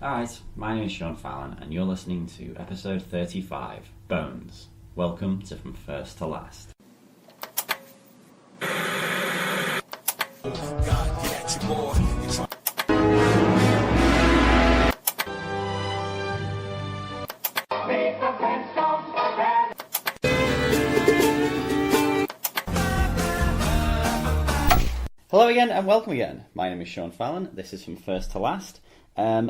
Alright, my name is Sean Fallon, and you're listening to episode 35, Bones. Welcome to From First to Last. Hello again, and welcome again. My name is Sean Fallon. This is From First to Last.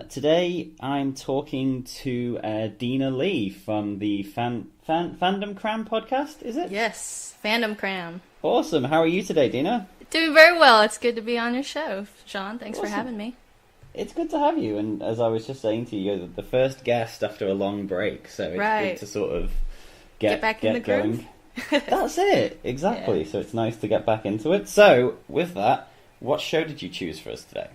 Today I'm talking to Dina Lee from the Fandom Cram podcast, is it? Yes, Fandom Cram. Awesome. How are you today, Dina? Doing very well. It's good to be on your show, Sean. Thanks for having me. It's good to have you, and as I was just saying to you, you're the first guest after a long break, so it's good to sort of get back in the going. groove. That's it, exactly. Yeah. So it's nice to get back into it. So, with that, what show did you choose for us today?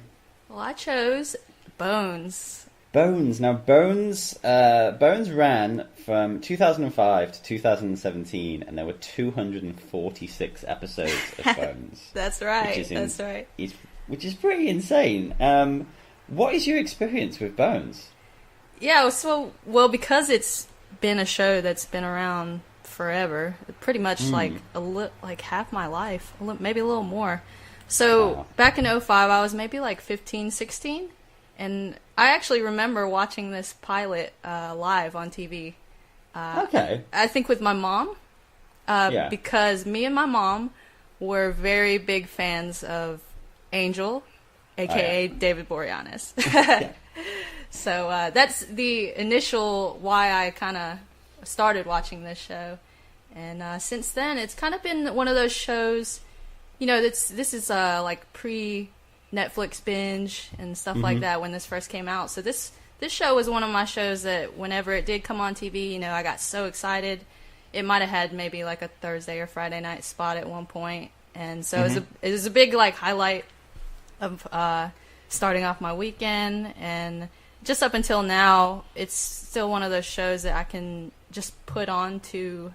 Well, I chose Bones. Bones. Now, Bones ran from 2005 to 2017, and there were 246 episode of Bones. That's right. Which is pretty insane. What is your experience with Bones? Yeah, well, because it's been a show that's been around forever, pretty much like half my life, maybe a little more. So back in 2005, I was maybe like 15, 16, and I actually remember watching this pilot live on TV. Okay. I think with my mom, because me and my mom were very big fans of Angel, aka David Boreanaz. So that's the initial why I kind of started watching this show, and since then it's kind of been one of those shows. You know, this is like pre-Netflix binge and stuff like that when this first came out. So this show was one of my shows that whenever it did come on TV, you know, I got so excited. It might have had maybe like a Thursday or Friday night spot at one point, and so it was a big like highlight of starting off my weekend. And just up until now, it's still one of those shows that I can just put on to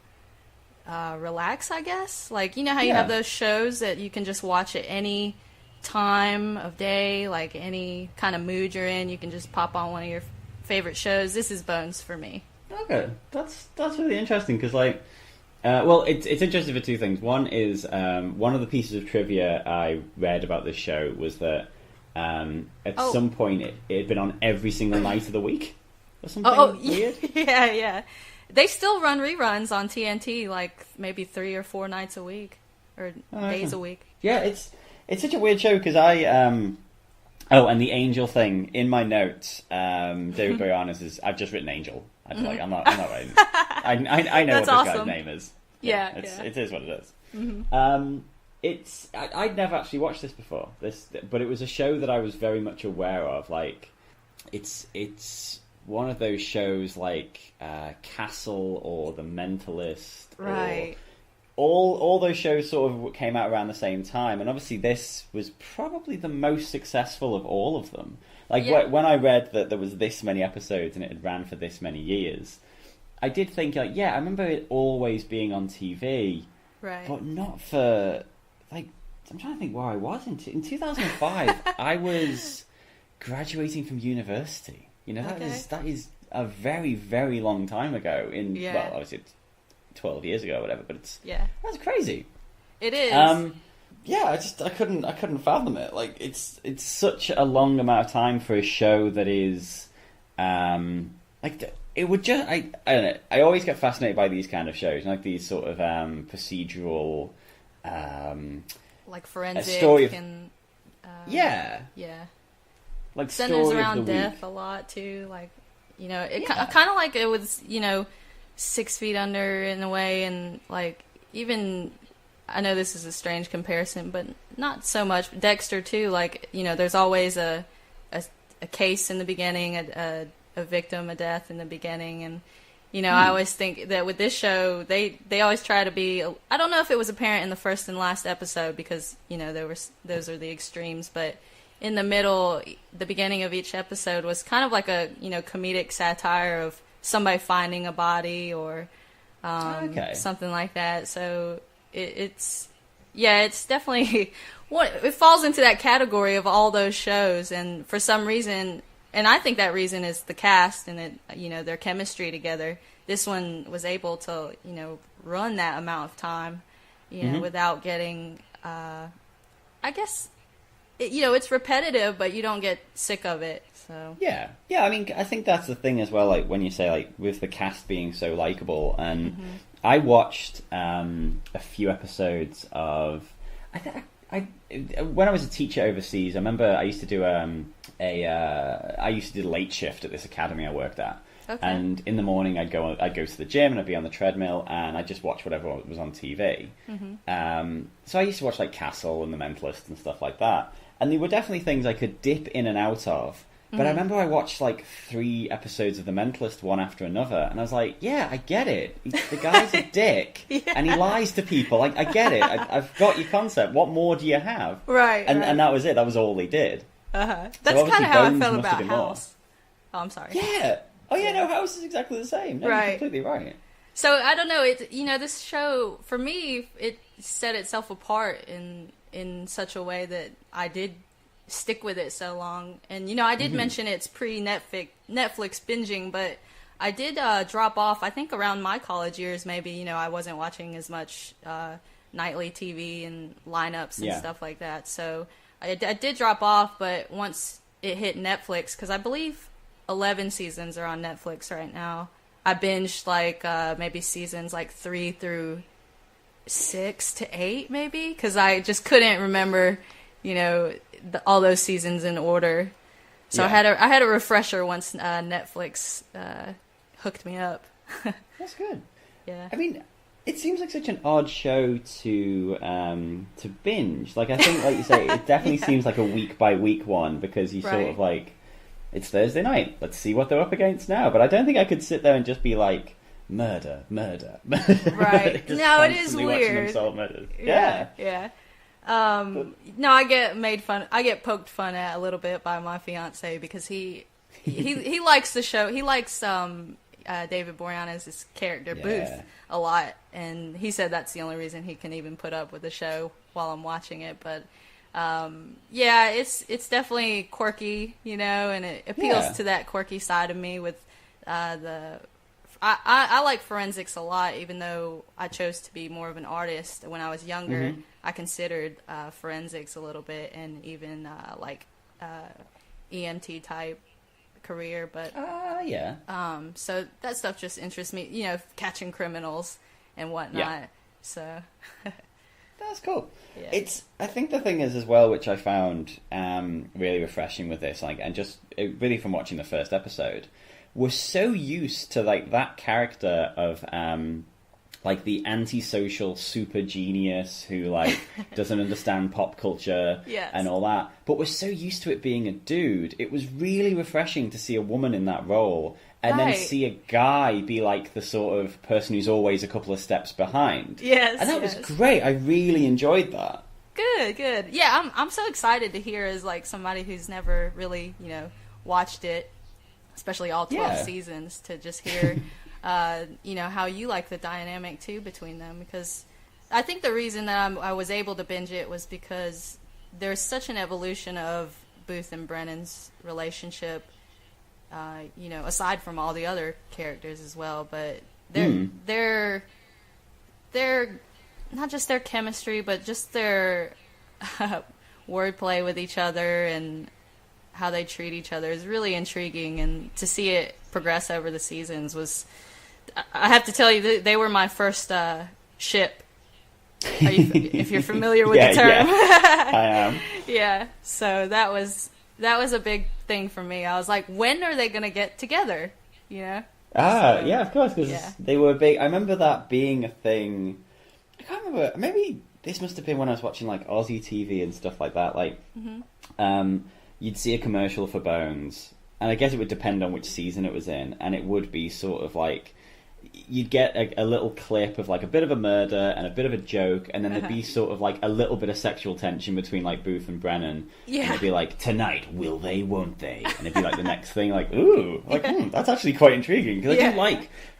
relax, I guess. Like, you know how you have those shows that you can just watch at any time of day, like any kind of mood you're in, you can just pop on one of your favorite shows. This is Bones for me. Okay, that's really interesting because, like, well, it's interesting for two things. One is one of the pieces of trivia I read about this show was that at some point it had been on every single night of the week or something weird. Yeah. They still run reruns on TNT, like maybe 3 or 4 nights a week, or days a week. Yeah, it's such a weird show because I and the Angel thing in my notes. David Boreanaz is. I've just written Angel. I'm not writing. I know what this guy's name is. Yeah, it is what it is. I'd never actually watched this before. But it was a show that I was very much aware of. Like, it's one of those shows like Castle or The Mentalist, right? All those shows sort of came out around the same time, and obviously this was probably the most successful of all of them. Like when I read that there was this many episodes and it had ran for this many years, I did think like, I remember it always being on TV, right? But not for like. I'm trying to think where I was in 2005. I was graduating from university. You know, that is a very, very long time ago. Well, obviously it's 12 years ago or whatever, but that's crazy. It is. I couldn't fathom it. Like it's such a long amount of time for a show that is like it would just I don't know. I always get fascinated by these kind of shows, like these sort of procedural like forensic and like centers around death week. a lot too. Like, you know, it kind of like it was, you know, 6 Feet Under in a way, and like even I know this is a strange comparison, but not so much. Dexter too. Like, you know, there's always a case in the beginning, a victim, a death in the begining, and you know, I always think that with this show, they always try to be. I don't know if it was apparent in the first and last episode because you know those are the extremes, but in the middle, the beginning of each episode was kind of like a, you know, comedic satire of somebody finding a body or something like that. So it's definitely it falls into that category of all those shows. And for some reason, and I think that reason is the cast and their chemistry together. This one was able to, run that amount of time, without getting, I guess, it's repetitive, but you don't get sick of it. So yeah. I mean, I think that's the thing as well. Like when you say like with the cast being so likable, and I watched a few episodes of. When I was a teacher overseas, I remember I used to do I used to do the late shift at this academy I worked at. Okay. And in the morning I'd go to the gym and I'd be on the treadmill and I'd just watch whatever was on TV. So I used to watch like Castle and The Mentalist and stuff like that. And there were definitely things I could dip in and out of. But I remember I watched like 3 episodes of The Mentalist one after another, and I was like, yeah, I get it. The guy's a dick, and he lies to people. I get it. I've got your concept. What more do you have? Right. And that was it. That was all he did. That's kind of how I felt about House. Oh, I'm sorry. Yeah. Oh, yeah, no, House is exactly the same. No, you're completely right. So, I don't know. This show, for me, it set itself apart in such a way that I did stick with it so long. And I did mention it's pre-Netflix binging, but I did drop off, I think around my college years maybe. I wasn't watching as much nightly TV and lineups and stuff like that, so I did drop off. But once it hit Netflix, because I believe 11 seasons are on Netflix right now, I binged like maybe seasons like 3 through 6 to 8 maybe, because I just couldn't remember all those seasons in order. So I had a refresher once Netflix hooked me up. That's good. Yeah. I mean, it seems like such an odd show to binge. Like, I think, like you say, it definitely seems like a week by week one, because you sort of like, it's Thursday night, let's see what they're up against now. But I don't think I could sit there and just be like, murder. Right. No, it is weird. Yeah. No, I get poked fun at a little bit by my fiance, because he likes the show. He likes David Boreanaz's character Booth a lot, and he said that's the only reason he can even put up with the show while I'm watching it. But it's definitely quirky, and it appeals to that quirky side of me with I like forensics a lot, even though I chose to be more of an artist when I was younger. I considered forensics a little bit, and even EMT type career. But so that stuff just interests me, catching criminals and whatnot. Yeah. So that's cool. Yeah. I think the thing is as well, which I found really refreshing with this, and just really from watching the first episode, we're so used to like that character of like the antisocial super genius who like doesn't understand pop culture and all that, but we're so used to it being a dude. It was really refreshing to see a woman in that role, and then see a guy be like the sort of person who's always a couple of steps behind. And that was great. I really enjoyed that. Good. Yeah, I'm so excited to hear, as like somebody who's never really watched it, especially all 12 seasons, to just hear how you like the dynamic too between them. Because I think the reason that I was able to binge it was because there's such an evolution of Booth and Brennan's relationship, aside from all the other characters as well. But they're not just their chemistry, but just their wordplay with each other and how they treat each other is really intriguing, and to see it progress over the seasons was, I have to tell you, they were my first ship. If you're familiar with the term. I am. Yeah, so that was a big thing for me. I was like, when are they going to get together? Yeah, of course, because they were big. I remember that being a thing. I can't remember. Maybe this must have been when I was watching like Aussie TV and stuff like that. Like, you'd see a commercial for Bones, and I guess it would depend on which season it was in, and it would be sort of like, you'd get a little clip of like a bit of a murder and a bit of a joke, and then there'd be sort of like a little bit of sexual tension between like Booth and Brennan. And it'd be like, tonight, will they, won't they? And it'd be like the next thing, like, ooh, like, that's actually quite intriguing, because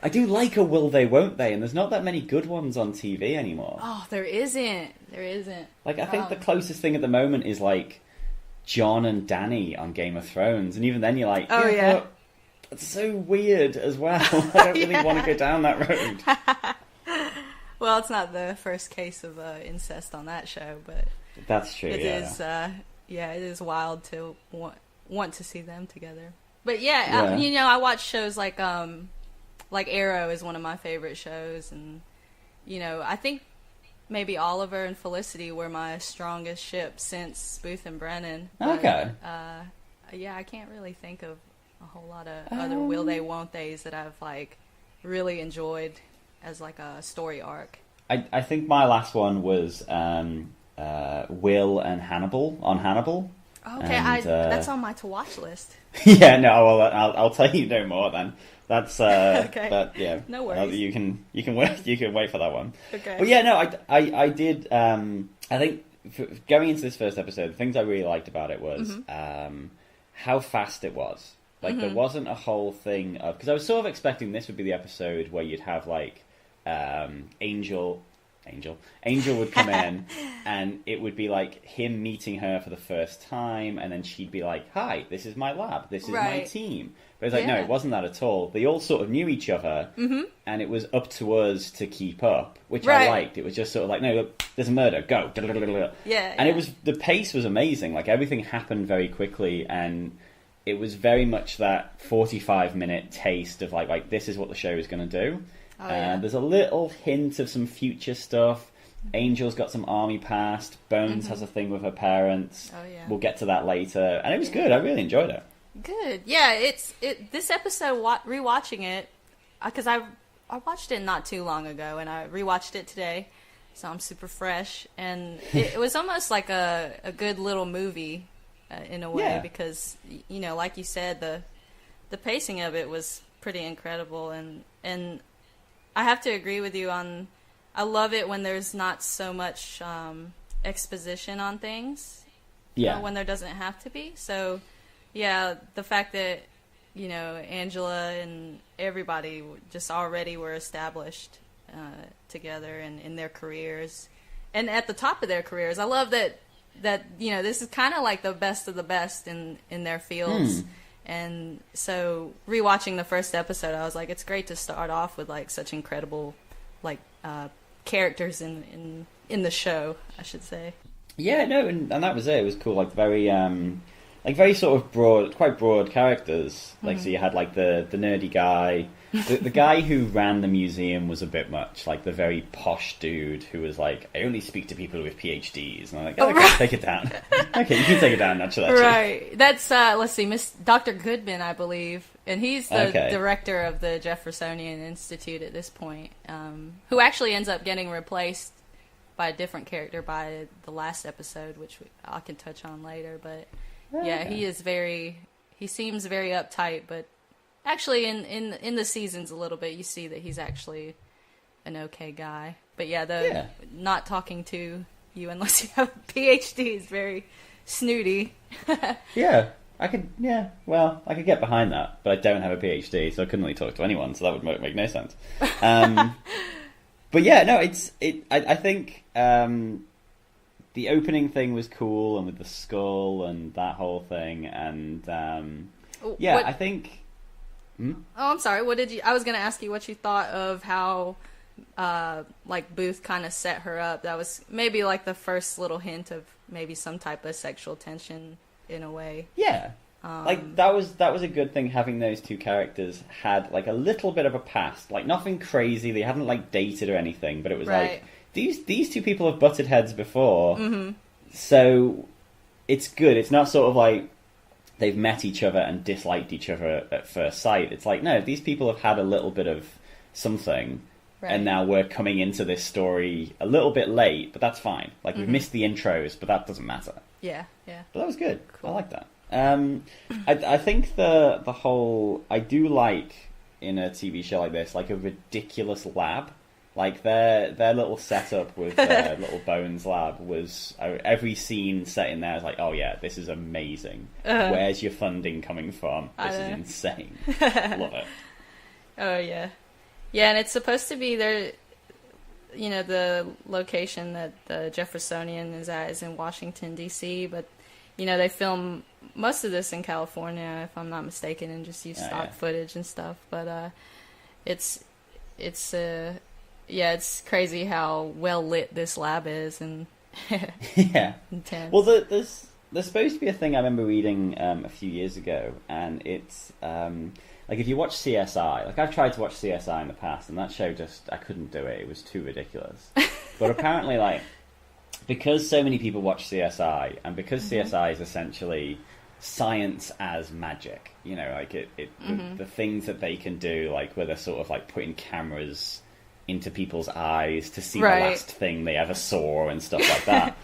I do like a will they, won't they, and there's not that many good ones on TV anymore. Oh, there isn't. Like, I think the closest thing at the moment is like Jon and Dany on Game of Thrones, and even then you're like, oh yeah. But it's so weird as well. I don't really want to go down that road. Well, it's not the first case of incest on that show, but that's true. It is. It is wild to want to see them together. But yeah. I watch shows like Arrow is one of my favorite shows, and I think maybe Oliver and Felicity were my strongest ship since Booth and Brennan. But, okay. I can't really think of a whole lot of other will they, won't theys that I've like really enjoyed as like a story arc. I think my last one was Will and Hannibal on Hannibal. Okay, and, that's on my to watch list. Yeah, no, well, I'll tell you no more then. That's okay. That, yeah. No worries. You can wait for that one. Okay. But yeah, no, I did. I think going into this first episode, the things I really liked about it was how fast it was. Like there wasn't a whole thing of, because I was sort of expecting this would be the episode where you'd have like Angel would come in and it would be like him meeting her for the first time, and then she'd be like, hi, this is my lab, this is my team. But it's like, no, it wasn't that at all. They all sort of knew each other, and it was up to us to keep up, which I liked. It was just sort of like, no, look, there's a murder, go. Yeah. And it was, the pace was amazing. Like everything happened very quickly, and it was very much that 45-minute taste of like this is what the show is going to do. There's a little hint of some future stuff. Angel's got some army past. Bones has a thing with her parents. Oh yeah. We'll get to that later. And it was good. I really enjoyed it. Good. Yeah, this episode, rewatching it, because I watched it not too long ago, and I rewatched it today, so I'm super fresh. And it was almost like a good little movie in a way, because like you said, the pacing of it was pretty incredible, and I have to agree with you on, I love it when there's not so much exposition on things, when there doesn't have to be. So yeah, the fact that Angela and everybody just already were established together and in their careers, and at the top of their careers. I love that this is kind of like the best of the best in their fields. And so rewatching the first episode, I was like, it's great to start off with like such incredible like characters in the show, I should say. Yeah, no, and that was it. It was cool, like very sort of broad, quite broad characters. Like so you had like the nerdy guy. The guy who ran the museum was a bit much, like the very posh dude who was like, I only speak to people with PhDs. And I'm like, okay, take it down. Okay, you can take it down, actually. Right. That's, let's see, Dr. Goodman, I believe. And he's the director of the Jeffersonian Institute at this point, who actually ends up getting replaced by a different character by the last episode, which I can touch on later. But yeah, he seems very uptight, but actually, in the seasons a little bit, you see that he's actually an okay guy. But yeah, not talking to you unless you have a PhD is very snooty. Yeah, I could get behind that, but I don't have a PhD, so I couldn't really talk to anyone, so that would make no sense. But yeah, no, I think the opening thing was cool, and with the skull and that whole thing, and I think. Oh, I'm sorry. What did you? I was going to ask you what you thought of how, like Booth kind of set her up. That was maybe like the first little hint of maybe some type of sexual tension in a way. Yeah, like that was a good thing. Having those two characters had like a little bit of a past, like nothing crazy. They hadn't like dated or anything, but it was like these two people have butted heads before, so it's good. It's not sort of like they've met each other and disliked each other at first sight. It's like, no, these people have had a little bit of something, and now we're coming into this story a little bit late, but that's fine. Like, we've missed the intros, but that doesn't matter. Yeah, yeah. But that was good. Cool. I like that. I think the whole... I do like, in a TV show like this, like a ridiculous lab. Like, their little setup with their little Bones lab was... every scene set in there is like, oh yeah, this is amazing. Where's your funding coming from? This is insane. Love it. Oh, yeah. Yeah, and it's supposed to be there... the location that the Jeffersonian is at is in Washington, D.C., but they film most of this in California, if I'm not mistaken, and just use stock footage and stuff. But it's crazy how well lit this lab is, and intense. Well, there's supposed to be a thing I remember reading a few years ago, and it's like if you watch CSI, like I've tried to watch CSI in the past, and that show I couldn't do it. It was too ridiculous. But apparently, like, because so many people watch CSI, and because CSI is essentially science as magic, like the things that they can do, like where they're sort of like putting cameras into people's eyes to see the last thing they ever saw and stuff like that.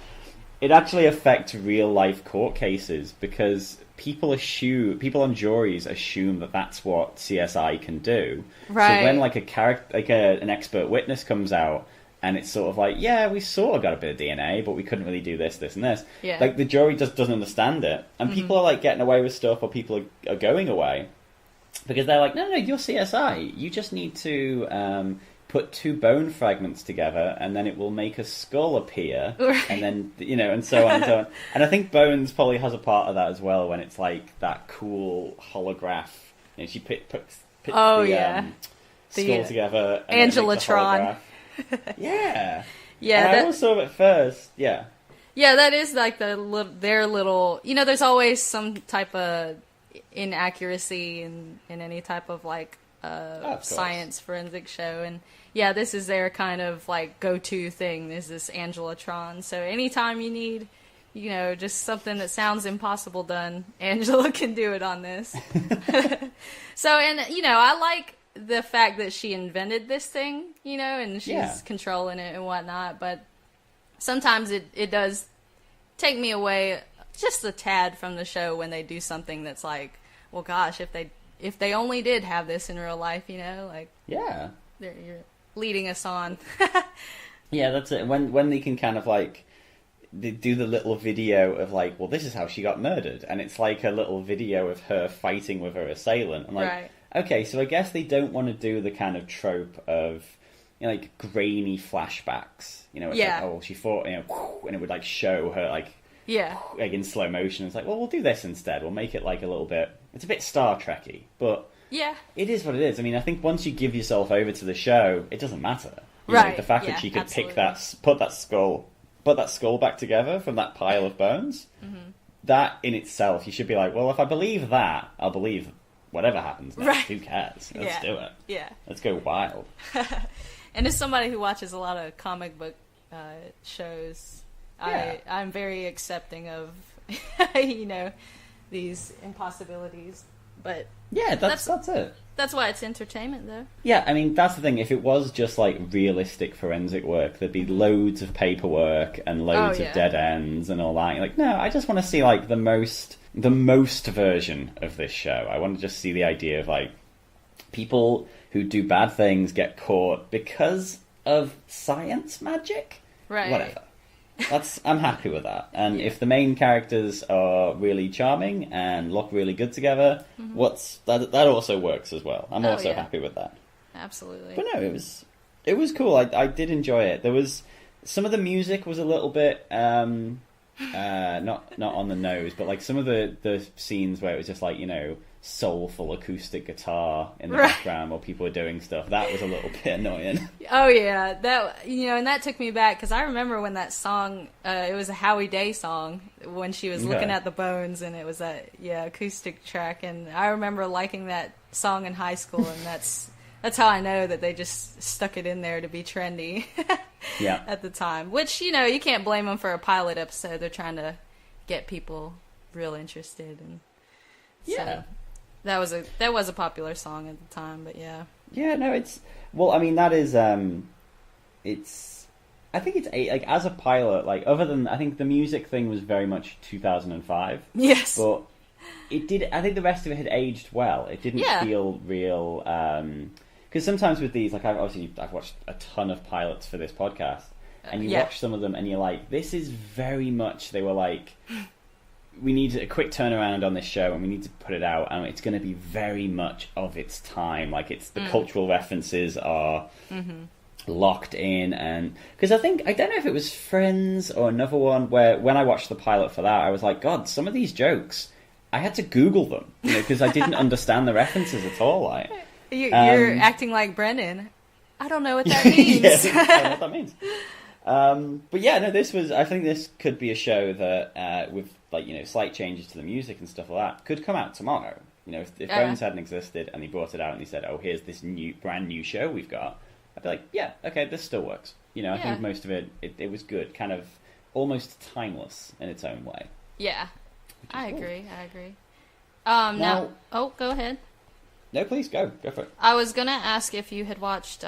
It actually affects real life court cases because people on juries assume that that's what CSI can do. Right. So when like an expert witness comes out and it's sort of like, yeah, we sort of got a bit of DNA, but we couldn't really do this, this, and this. Yeah. Like the jury just doesn't understand it, and people are like getting away with stuff, or people are going away because they're like, no, you're CSI. You just need to put two bone fragments together, and then it will make a skull appear, and then and so on and so on. And I think Bones probably has a part of that as well, when it's like that cool holograph. She puts the skull together, and Angelatron. Yeah. And I always saw it first. Yeah, that is like their little. There's always some type of inaccuracy in any type of like science forensic show, and this is their kind of like go-to thing, is this Angelatron. So anytime you need, just something that sounds impossible done, Angela can do it on this. So, and I like the fact that she invented this thing, and she's controlling it and whatnot, but sometimes it does take me away just a tad from the show when they do something that's like, well, gosh, if they only did have this in real life, like, you're leading us on. Yeah, that's it. When they can kind of like, they do the little video of like, well, this is how she got murdered, and it's like a little video of her fighting with her assailant. I'm like, okay, so I guess they don't want to do the kind of trope of, like grainy flashbacks. It's like, oh, she fought, and it would like show her like in slow motion. It's like, well, we'll do this instead. We'll make it like a little bit. It's a bit Star Trek-y, but it is what it is. I mean, I think once you give yourself over to the show, it doesn't matter. The fact that she could put that skull back together from that pile of bones, that in itself, you should be like, well, if I believe that, I'll believe whatever happens next. Who cares? Let's do it. Yeah. Let's go wild. And as somebody who watches a lot of comic book shows, I'm very accepting of, these impossibilities. But that's it. That's why it's entertainment, though. Yeah, I mean, that's the thing. If it was just like realistic forensic work, there'd be loads of paperwork and loads of dead ends and all that. You're like, no, I just want to see like the most version of this show. I want to just see the idea of like people who do bad things get caught because of science magic. Right. Whatever. I'm happy with that. And if the main characters are really charming and look really good together, that also works as well. I'm also happy with that. Absolutely. But no, it was cool. I did enjoy it. There was some of the music was a little bit not on the nose, but like some of the scenes where it was just like, soulful acoustic guitar in the background while people were doing stuff. That was a little bit annoying. Oh yeah, that and that took me back because I remember when that song, it was a Howie Day song when she was looking at the bones, and it was that acoustic track, and I remember liking that song in high school, and that's how I know that they just stuck it in there to be trendy. At the time, which you can't blame them for a pilot episode. They're trying to get people real interested, and That was a popular song at the time, but no, it's I mean that is it's I think it's like as a pilot, like other than I think the music thing was very much 2005. Yes, but it did. I think the rest of it had aged well. It didn't feel real because sometimes with these, like I've watched a ton of pilots for this podcast, and you watch some of them and you're like, this is very much they were like. We need a quick turnaround on this show, and we need to put it out, and it's going to be very much of its time. Like, it's the cultural references are locked in. And because I don't know if it was Friends or another one where when I watched the pilot for that, I was like, God, some of these jokes, I had to Google them, because I didn't understand the references at all. You're acting like Brennan. I don't know what that means. I don't know what that means. But yeah, no, I think this could be a show that, with slight changes to the music and stuff like that, could come out tomorrow. If Bones hadn't existed and they brought it out and they said, oh, here's this brand new show we've got, I'd be like, yeah, okay, this still works. I think most of it was good, kind of almost timeless in its own way. Yeah, I agree. Now, go ahead. No, please, go for it. I was going to ask if you had watched,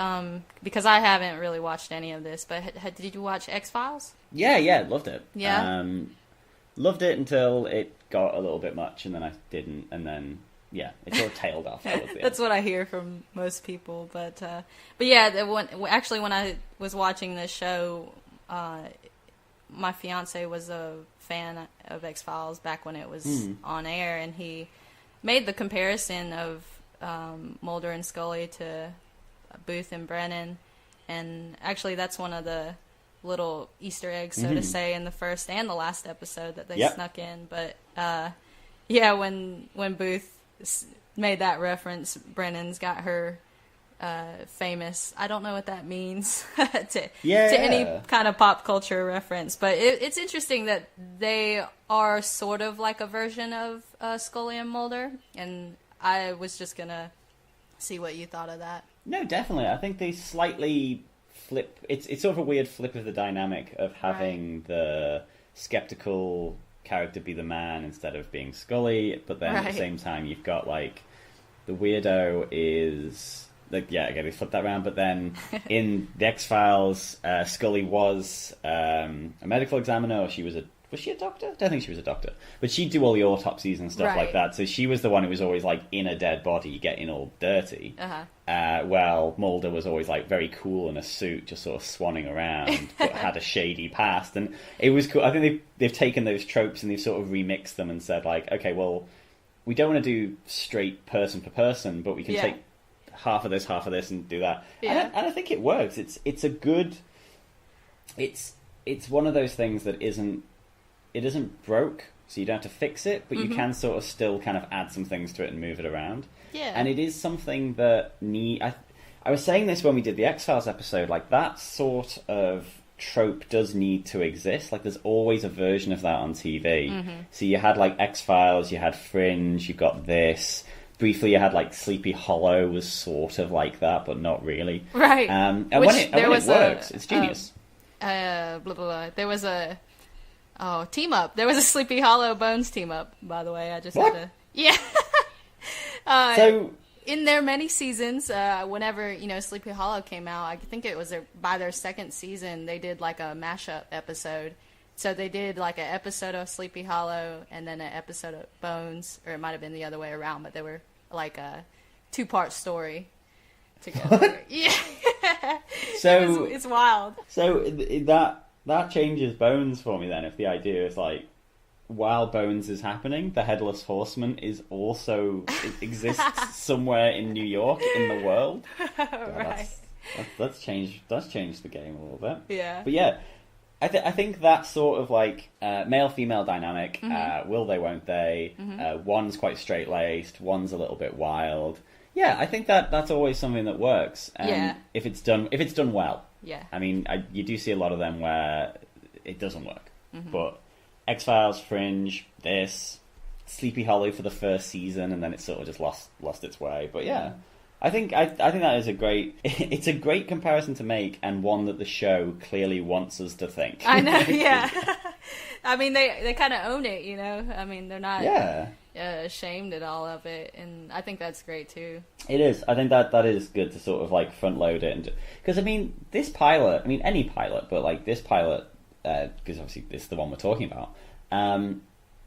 because I haven't really watched any of this, but did you watch X-Files? Yeah, loved it. Yeah? Loved it until it got a little bit much, and then I didn't, and then, yeah, it sort of tailed off. That's what I hear from most people, but yeah, when I was watching this show, my fiance was a fan of X-Files back when it was on air, and he made the comparison of Mulder and Scully to Booth and Brennan, and actually that's one of the little Easter eggs, so to say, in the first and the last episode that they snuck in. But yeah, when Booth made that reference, Brennan's got her famous, I don't know what that means to any kind of pop culture reference, but it's interesting that they are sort of like a version of Scully and Mulder, and I was just gonna see what you thought of that. No, definitely. I think they slightly flip. It's sort of a weird flip of the dynamic of having the skeptical character be the man instead of being Scully, but then at the same time you've got the weirdo is again they flip that around. But then in the X-Files, Scully was a medical examiner, or was she a doctor? I don't think she was a doctor. But she'd do all the autopsies and stuff like that. So she was the one who was always in a dead body getting all dirty. Well, Mulder was always very cool in a suit, just sort of swanning around, but had a shady past. And it was cool. I think they've taken those tropes and they've sort of remixed them and said okay, well, we don't want to do straight person for person, but we can take half of this and do that. Yeah. And I think it works. It's a good... It's one of those things that isn't broke, so you don't have to fix it, but you can sort of still kind of add some things to it and move it around. Yeah. And it is something that I was saying this when we did the X-Files episode, that sort of trope does need to exist. There's always a version of that on TV. So you had X-Files, you had Fringe, you got this. Briefly you had Sleepy Hollow was sort of like that, but not really. Right. And when it works, it's genius. Blah, blah, blah. There was a... Oh, team up. There was a Sleepy Hollow Bones team up, by the way. I just had to... Yeah. So... In their many seasons, whenever, Sleepy Hollow came out, I think it was by their second season, they did a mashup episode. So they did an episode of Sleepy Hollow and then an episode of Bones, or it might have been the other way around, but they were a two-part story together. What? Yeah. So... It's wild. So that changes Bones for me then, if the idea is while Bones is happening, the Headless Horseman is also exists somewhere in New York in the world. Right. That's changed the game a little bit. Yeah. But yeah, I think that sort of male-female dynamic, will they, won't they, one's quite straight-laced, one's a little bit wild. Yeah, I think that's always something that works. If it's done well. Yeah. I mean, you do see a lot of them where it doesn't work. But X-Files, Fringe, this, Sleepy Hollow for the first season, and then it sort of just lost its way. But yeah, I think that is it's a great comparison to make, and one that the show clearly wants us to think. I know, yeah. I mean, they kind of own it, I mean, they're not ashamed at all of it, and I think that's great too. It is. I think that is good to sort of front load it, because I mean, this pilot, any pilot, but this pilot, because obviously this is the one we're talking about,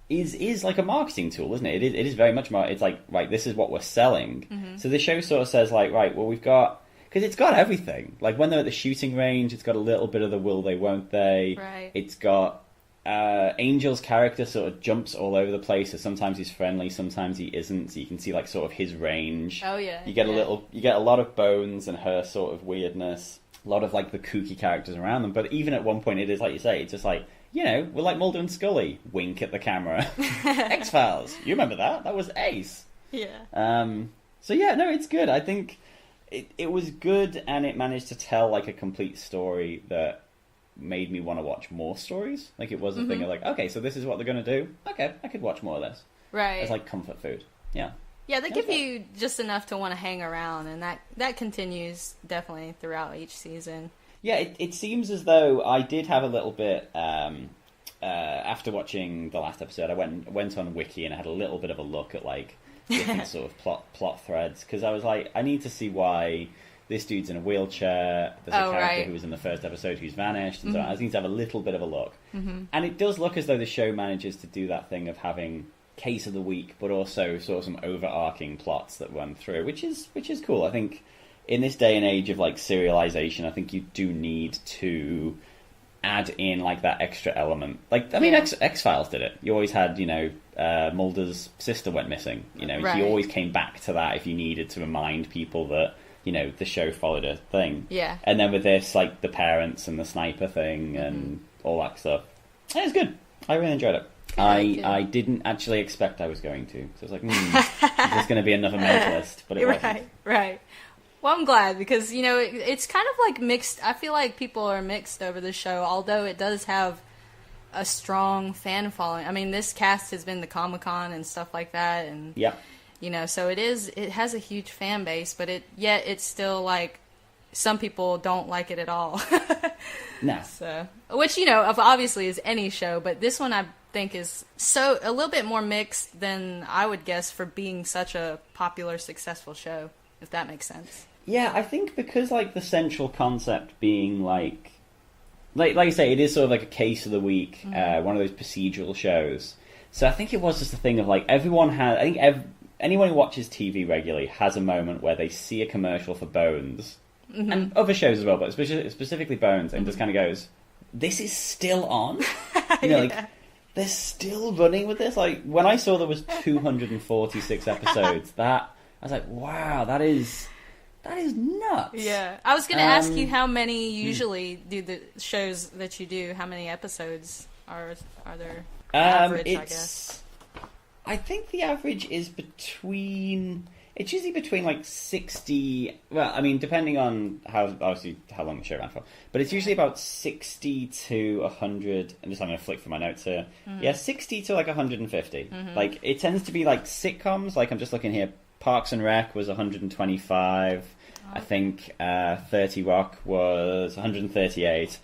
is a marketing tool, isn't it? It is very much more. It's right, this is what we're selling. So the show sort of says right, well, we've got, because it's got everything. When they're at the shooting range, it's got a little bit of the will they, won't they. Right. It's got Angel's character sort of jumps all over the place. So sometimes he's friendly, sometimes he isn't. So you can see sort of his range. Oh yeah. You get a lot of Bones and her sort of weirdness. a lot of like the kooky characters around them. But even at one point, it is like you say, it's just like, you know, we're like Mulder and Scully. Wink at the camera. X-Files. You remember that? That was ace. Yeah. So yeah, no, it's good. I think it was good, and it managed to tell like a complete story that made me want to watch more stories. Like it was a thing of like, okay, so this is what they're going to do. Okay, I could watch more of this. Right. It's like comfort food. Yeah. Yeah, they give you just enough to want to hang around, and that continues definitely throughout each season. Yeah, it seems as though I did have a little bit after watching the last episode. I went on Wiki and I had a little bit of a look at like different sort of plot threads, because I was like, I need to see why this dude's in a wheelchair. There's a character who was in the first episode who's vanished, and so I just need to have a little bit of a look. And it does look as though the show manages to do that thing of having case of the week, but also sort of some overarching plots that run through, which is cool. I think in this day and age of like serialization, I think you do need to add in like that extra element. Like, I mean, X-Files did it. You always had, you know, Mulder's sister went missing. You know, you always came back to that if you needed to remind people that, you know, the show followed a thing. Yeah. And then with this, like the parents and the sniper thing and all that stuff, it was good. I really enjoyed it. I didn't actually expect I was going to. So I was like, there's going to be another mentalist, but it wasn't. Right. Well, I'm glad, because, you know, it's kind of like mixed. I feel like people are mixed over the show, although it does have a strong fan following. I mean, this cast has been to Comic-Con and stuff like that, and you know, so it has a huge fan base, but yet it's still like some people don't like it at all. No. So, which, you know, obviously is any show, but this one I think is a little bit more mixed than I would guess for being such a popular, successful show, if that makes sense. Yeah, I think because like the central concept being like you say, it is sort of like a case of the week, one of those procedural shows. So I think it was just a thing of like anyone who watches TV regularly has a moment where they see a commercial for Bones and other shows as well, but specifically Bones, and just kind of goes, "This is still on." You know, like they're still running with this. Like when I saw there was 246 episodes, I was like, "Wow, that is nuts." Yeah. I was going to ask you how many usually do the shows that you do, how many episodes are there average, I guess? I think the average is it's usually between like 60, well, I mean, depending on how long the show ran for, but it's usually about 60 to 100, I'm just having a flick through my notes here. Yeah, 60 to like 150. Like, it tends to be like sitcoms, like I'm just looking here, Parks and Rec was 125. I think 30 Rock was 138.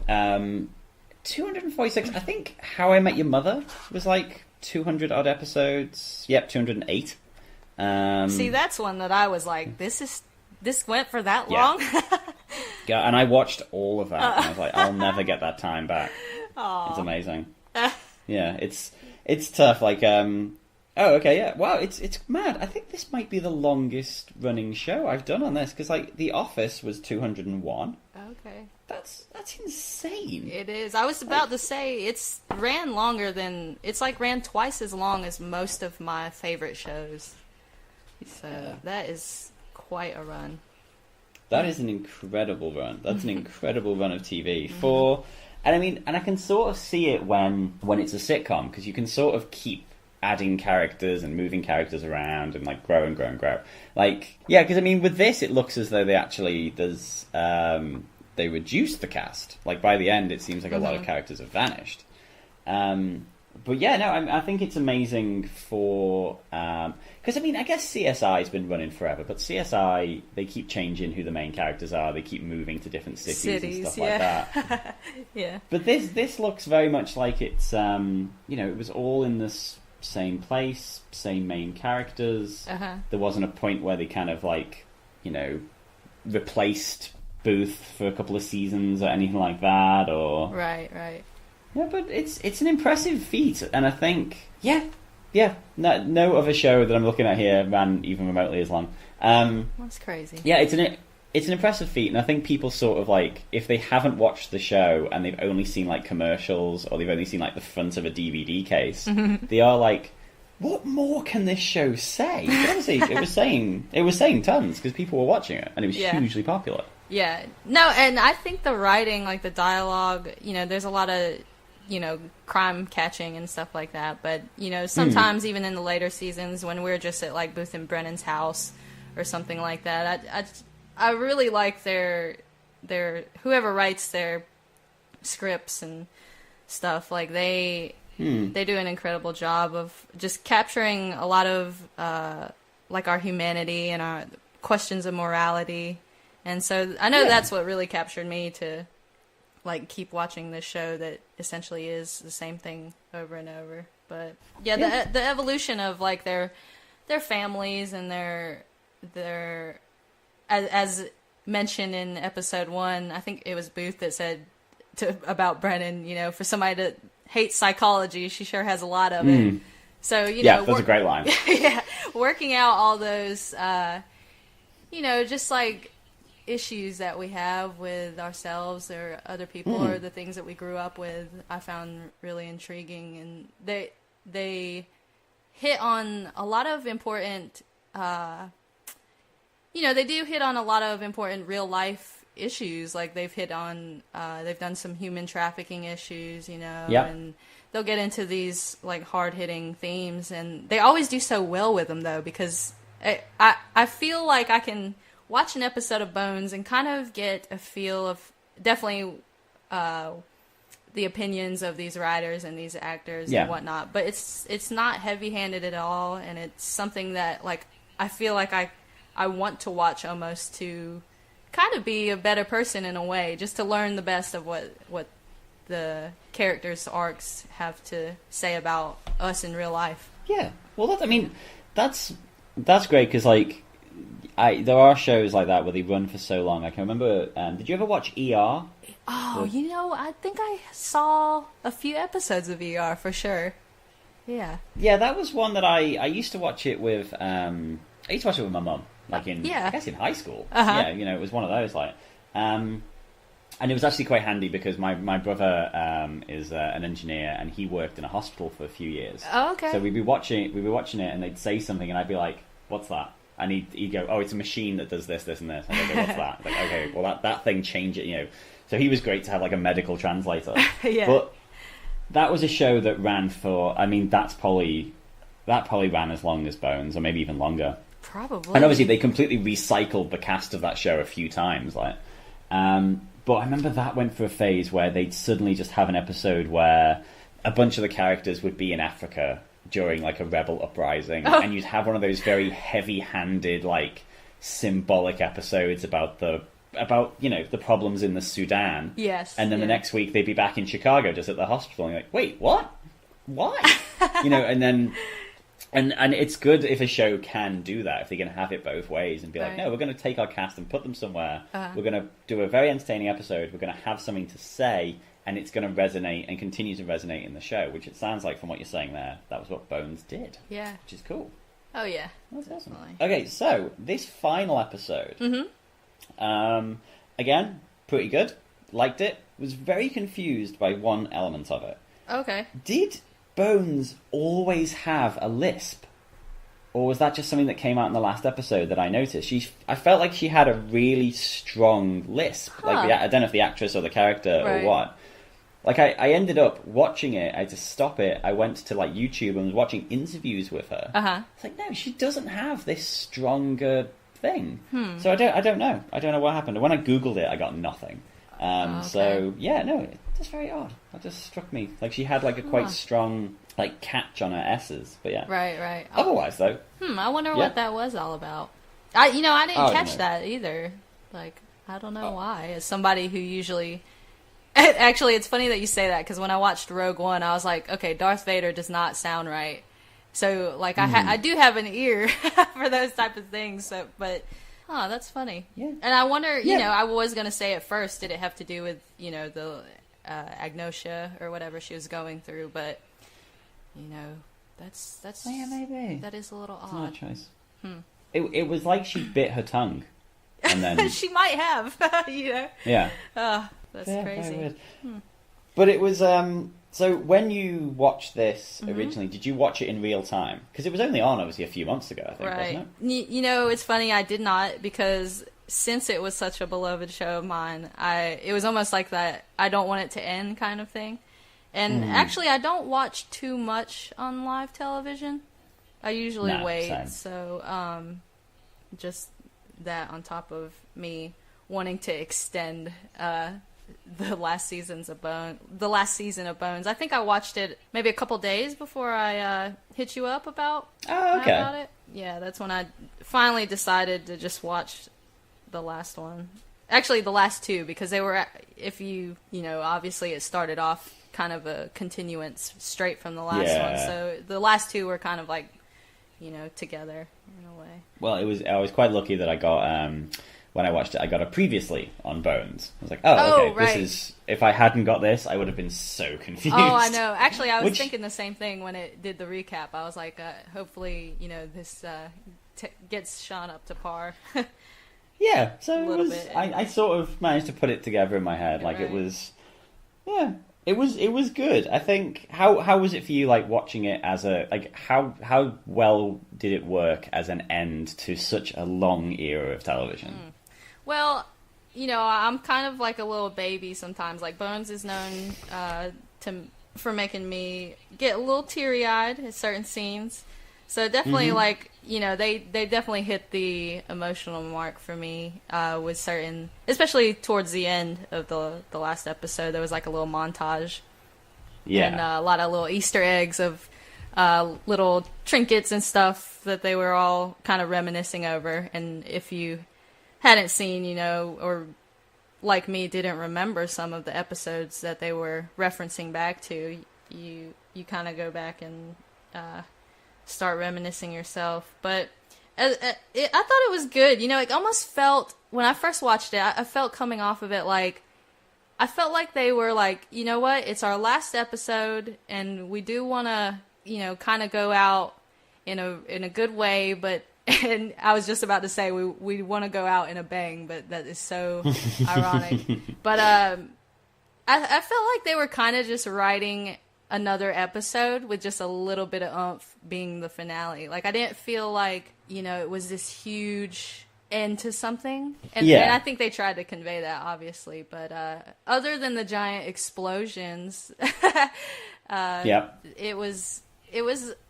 246. I think How I Met Your Mother was like 200 odd episodes. Yep, 208. See, that's one that I was like, this went for that long? Yeah, and I watched all of that. And I was like, I'll never get that time back. Aww. It's amazing. Yeah, it's tough. Like, oh, okay, yeah. Wow, it's mad. I think this might be the longest running show I've done on this, because like The Office was 201. Okay. That's insane. It is. I was about to say it's ran twice as long as most of my favorite shows. So that is quite a run. That is an incredible run. That's an incredible run of TV and I can sort of see it when it's a sitcom, because you can sort of keep adding characters and moving characters around and like grow and grow and grow. Like, yeah, because I mean with this it looks as though they reduced the cast. Like by the end it seems like a lot of characters have vanished. But yeah, no, I think it's amazing for because I mean I guess CSI's been running forever, but CSI, they keep changing who the main characters are. They keep moving to different cities and stuff like that. Yeah. But this looks very much like it's it was all in this same place, same main characters. There wasn't a point where they kind of like replaced Booth for a couple of seasons or anything like that, or right. Yeah, but it's an impressive feat, and I think no other show that I'm looking at here ran even remotely as long. That's crazy. Yeah, it's an impressive feat, and I think people sort of like, if they haven't watched the show and they've only seen like commercials or they've only seen like the front of a DVD case, they are like, what more can this show say? But honestly, it was saying tons because people were watching it and it was hugely popular. Yeah. No, and I think the writing, like the dialogue, there's a lot of, crime catching and stuff like that. But, sometimes even in the later seasons when we're just at like Booth and Brennan's house or something like that, I really like their whoever writes their scripts and stuff, like they do an incredible job of just capturing a lot of like our humanity and our questions of morality. And so I know that's what really captured me to like keep watching this show that essentially is the same thing over and over. But the evolution of like their families and their as mentioned in episode 1, I think it was Booth that said about Brennan, for somebody that hates psychology, she sure has a lot of it. So, that's a great line. Working out all those, just like issues that we have with ourselves or other people or the things that we grew up with, I found really intriguing. And they hit on a lot of important, they do hit on a lot of important real life issues. Like they've hit on, they've done some human trafficking issues, and they'll get into these like hard hitting themes, and they always do so well with them though, because I feel like I can watch an episode of Bones and kind of get a feel of definitely the opinions of these writers and these actors and whatnot, but it's not heavy handed at all, and it's something that like I feel like I want to watch almost to kind of be a better person in a way, just to learn the best of what the characters' arcs have to say about us in real life. Yeah, well, that's great, because like there are shows like that where they run for so long. I can remember. Did you ever watch ER? Oh, I think I saw a few episodes of ER for sure. Yeah. Yeah, that was one that I used to watch it with. I used to watch it with my mum. Like I guess in high school. Yeah, it was one of those like, and it was actually quite handy because my brother is an engineer, and he worked in a hospital for a few years. Oh, okay. So we'd be watching it, and they'd say something, and I'd be like, "What's that?" And he'd go, "Oh, it's a machine that does this, this, and this." And I'd go, "What's that?" Like, okay, well that thing changed it, So he was great to have like a medical translator. Yeah. But that was a show that ran for. That probably ran as long as Bones, or maybe even longer. Probably. And obviously they completely recycled the cast of that show a few times, like. But I remember that went through a phase where they'd suddenly just have an episode where a bunch of the characters would be in Africa during like a rebel uprising, and you'd have one of those very heavy-handed, like symbolic episodes about the problems in the Sudan. Yes. And then the next week they'd be back in Chicago, just at the hospital, and you're like, wait, what? Why? And then. And it's good if a show can do that, if they can have it both ways and be like, no, we're going to take our cast and put them somewhere. We're going to do a very entertaining episode. We're going to have something to say, and it's going to resonate and continue to resonate in the show, which it sounds like from what you're saying there, that was what Bones did. Yeah. Which is cool. Oh, yeah. That's awesome. Okay, so this final episode, again, pretty good. Liked it. Was very confused by one element of it. Okay. Did Bones always have a lisp, or was that just something that came out in the last episode that I noticed? I felt like she had a really strong lisp. Like I don't know if the actress or the character or what. Like I ended up watching it. I had to stop it. I went to like YouTube and was watching interviews with her. It's like, no, she doesn't have this stronger thing. So I don't know. I don't know what happened. When I googled it, I got nothing. So yeah, no, it's just very odd. That just struck me. Like she had like a quite strong like catch on her S's, but yeah. Right. Otherwise though. I wonder what that was all about. I didn't catch that either. Like, I don't know why. As somebody who usually... Actually, it's funny that you say that, because when I watched Rogue One, I was like, okay, Darth Vader does not sound right. So, like, I do have an ear for those type of things, so, but... Oh, that's funny. Yeah. And I wonder, I was going to say at first, did it have to do with, the agnosia or whatever she was going through, but, that's yeah, maybe. That is a little it's odd. Not a choice. It was like she bit her tongue. And then... She might have, Yeah. Oh, that's crazy. Very weird. But it was, so when you watched this originally, did you watch it in real time? Because it was only on, obviously, a few months ago, I think, wasn't it? It's funny, I did not, because since it was such a beloved show of mine, it was almost like that I don't want it to end kind of thing. And actually, I don't watch too much on live television. I usually wait. Same. So just that on top of me wanting to extend the last season of Bones. I think I watched it maybe a couple days before I hit you up about it. Yeah, that's when I finally decided to just watch the last one. Actually, the last two, because they were, if you know, obviously it started off kind of a continuance straight from the last one. So the last two were kind of like, you know, together in a way. Well, I was quite lucky that I got, when I watched it, I got a previously on Bones. I was like, okay, right. This is, if I hadn't got this, I would have been so confused. Oh, I know. Actually, I was thinking the same thing when it did the recap. I was like, hopefully, you know, this gets Sean up to par. Yeah, so it was. I sort of managed to put it together in my head. Like it was, it was good. I think. How was it for you? Like watching it as how well did it work as an end to such a long era of television? Well, you know, I'm kind of like a little baby sometimes. Like Bones is known for making me get a little teary-eyed at certain scenes. So definitely, like, you know, they definitely hit the emotional mark for me with certain, especially towards the end of the last episode. There was like a little montage, and a lot of little Easter eggs of little trinkets and stuff that they were all kind of reminiscing over. And if you hadn't seen, you know, or like me didn't remember some of the episodes that they were referencing back to, you kind of go back and start reminiscing yourself. But I thought it was good. You know, it almost felt, when I first watched it, I felt coming off of it like, I felt like they were like, you know what, it's our last episode, and we do want to, you know, kind of go out in a good way, but, and I was just about to say we want to go out in a bang, but that is so ironic. But I felt like they were kind of just writing another episode with just a little bit of oomph being the finale. Like, I didn't feel like, you know, it was this huge end to something. And I think they tried to convey that, obviously. But other than the giant explosions, it was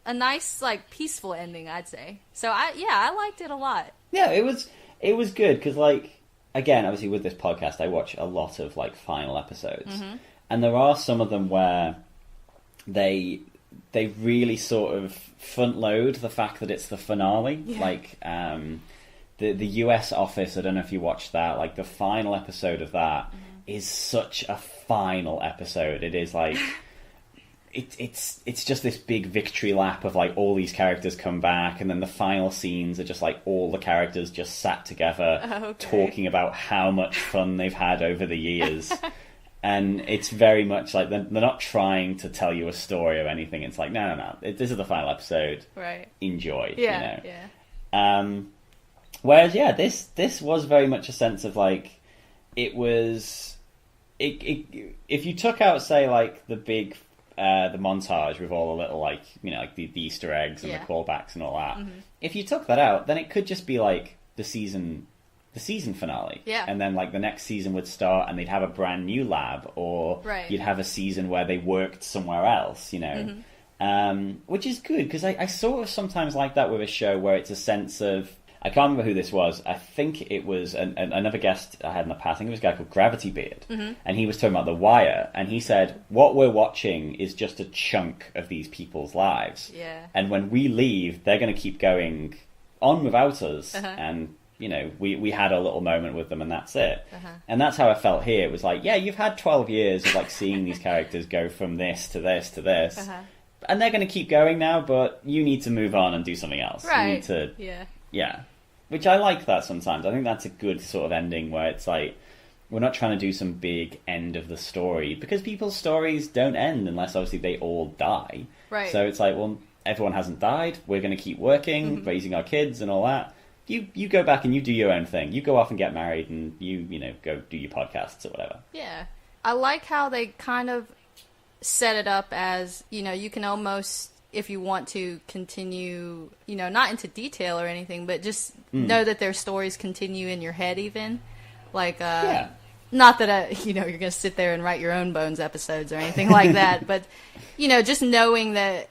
a nice, like, peaceful ending, I'd say. So I liked it a lot. Yeah, it was good because, like, again, obviously with this podcast, I watch a lot of like final episodes, and there are some of them where they really sort of front load the fact that it's the finale. Like the US Office, I don't know if you watched that, like the final episode of that is such a final episode. It is like it's just this big victory lap of like all these characters come back, and then the final scenes are just like all the characters just sat together talking about how much fun they've had over the years. And it's very much like they're not trying to tell you a story or anything. It's like, no. This is the final episode. Right. Enjoy. Yeah, you know? Whereas, this was very much a sense of like, it was... if you took out, say, like, the big... the montage with all the little, like, you know, like the Easter eggs and the callbacks and all that. If you took that out, then it could just be like the season finale. Yeah. And then like the next season would start and they'd have a brand new lab, or you'd have a season where they worked somewhere else, you know. Which is good, because I sort of sometimes like that with a show where it's a sense of, I can't remember who this was. I think it was another guest I had in the past. I think it was a guy called Gravity Beard. And he was talking about The Wire. And he said, what we're watching is just a chunk of these people's lives. Yeah. And when we leave, they're going to keep going on without us. And, you know, we had a little moment with them and that's it. And that's how I felt here. It was like, yeah, you've had 12 years of like seeing these characters go from this to this to this. And they're going to keep going now, but you need to move on and do something else. Right. You need to... Yeah. Which I like that sometimes. I think that's a good sort of ending where it's like, we're not trying to do some big end of the story, because people's stories don't end unless obviously they all die. Right. So it's like, well, everyone hasn't died. We're going to keep working, raising our kids and all that. You go back and you do your own thing. You go off and get married and you know, go do your podcasts or whatever. I like how they kind of set it up as, you know, you can almost... if you want to continue, not into detail or anything, but just know that their stories continue in your head even. Like, not that, you're going to sit there and write your own Bones episodes or anything like that, but, just knowing that,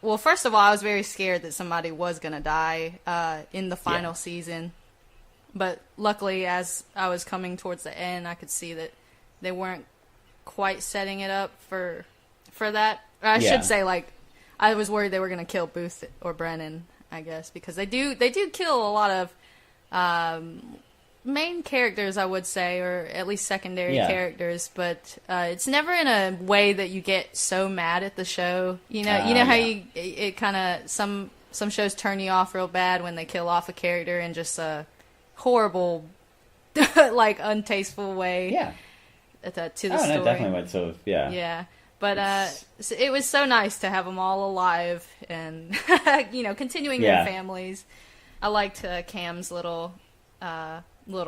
well, first of all, I was very scared that somebody was going to die in the final season. But luckily, as I was coming towards the end, I could see that they weren't quite setting it up for that. Or I should say, like, I was worried they were going to kill Booth or Brennan, I guess, because they do kill a lot of main characters, I would say, or at least secondary characters, but it's never in a way that you get so mad at the show. You know how it kind of some shows turn you off real bad when they kill off a character in just a horrible, like, untasteful way. Yeah. To the story. No, definitely went sort of, Yeah. But it was so nice to have them all alive and, continuing their families. I liked Cam's little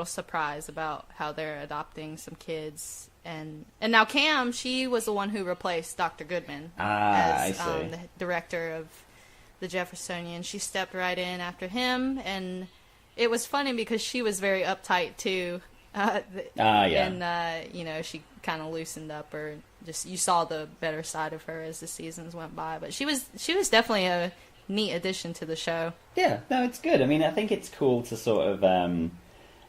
surprise about how they're adopting some kids. And now Cam, she was the one who replaced Dr. Goodman as the director of the Jeffersonian. She stepped right in after him, and it was funny because she was very uptight too. And she kind of loosened up, or just you saw the better side of her as the seasons went by. But she was definitely a neat addition to the show. Yeah, no, it's good. I mean, I think it's cool to sort of